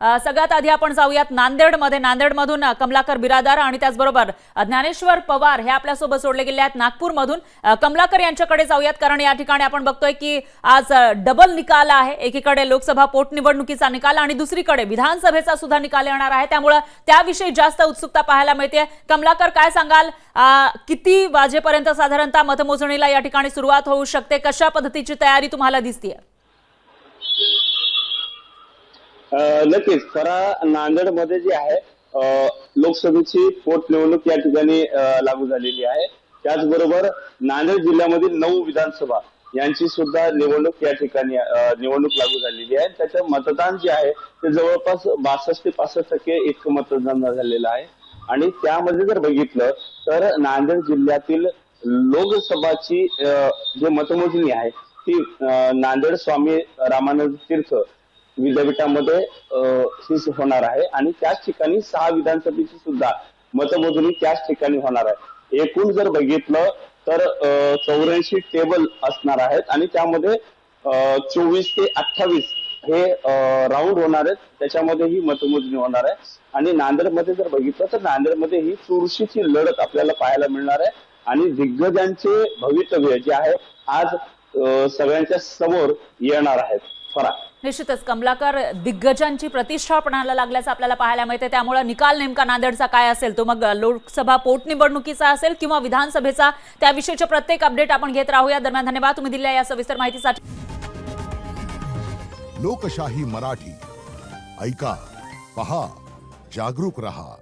सगळ्यात आधी आपण जाऊयात नांदेडमध्ये. नांदेडमधून कमलाकर बिरादार आणि त्याचबरोबर ज्ञानेश्वर पवार हे आपल्यासोबत जोडले गेले आहेत. नागपूरमधून कमलाकर यांच्याकडे जाऊयात, कारण या ठिकाणी आपण बघतोय की आज डबल निकाल आहे. एकीकडे लोकसभा पोटनिवडणुकीचा निकाल आणि दुसरीकडे विधानसभेचा सुद्धा निकाल येणार आहे, त्यामुळे त्याविषयी जास्त उत्सुकता पाहायला मिळते. कमलाकर, काय सांगाल, किती वाजेपर्यंत साधारणतः मतमोजणीला या ठिकाणी सुरुवात होऊ शकते? कशा पद्धतीची तयारी तुम्हाला दिसतेय? नक्कीच खरा नांदेडमध्ये जे आहे लोकसभेची पोटनिवडणूक या ठिकाणी लागू झालेली आहे. त्याचबरोबर नांदेड जिल्ह्यामध्ये 9 विधानसभा यांची सुद्धा निवडणूक या ठिकाणी निवडणूक लागू झालेली आहे. त्याचं मतदान जे आहे ते जवळपास 62 ते 65% इतकं मतदान झालेलं आहे. आणि त्यामध्ये जर बघितलं तर नांदेड जिल्ह्यातील लोकसभाची जे मतमोजणी आहे ती नांदेड स्वामी रामानंद तीर्थ विद्यापीठामध्ये ही होणार आहे. आणि त्याच ठिकाणी 6 विधानसभेची सुद्धा मतमोजणी त्याच ठिकाणी होणार आहे. एकूण जर बघितलं तर 84 टेबल असणार आहेत आणि त्यामध्ये 24 ते 28 हे राऊंड होणार आहेत. त्याच्यामध्ये ही मतमोजणी होणार आहे. आणि नांदेडमध्ये जर बघितलं तर नांदेडमध्ये ही चुरशीची लढत आपल्याला पाहायला मिळणार आहे. आणि दिग्गजांचे भवितव्य जे आहे आज सगळ्यांच्या समोर येणार आहेत. निश्चितच कमलाकर, दिग्गजांची प्रतिष्ठा पणाला लागल्याचं आपल्याला पाहायला मिळते. त्यामुळे निकाल नेमका नांदेडचा काय असेल, तो मग लोकसभा पोटनिवडणुकीचा असेल किंवा विधानसभेचा, त्याविषयीचे प्रत्येक अपडेट आपण घेत राहूया. दरम्यान धन्यवाद तुम्ही दिलेल्या या सविस्तर माहितीसाठी. लोकशाही मराठी ऐका, पहा, जागरूक रहा.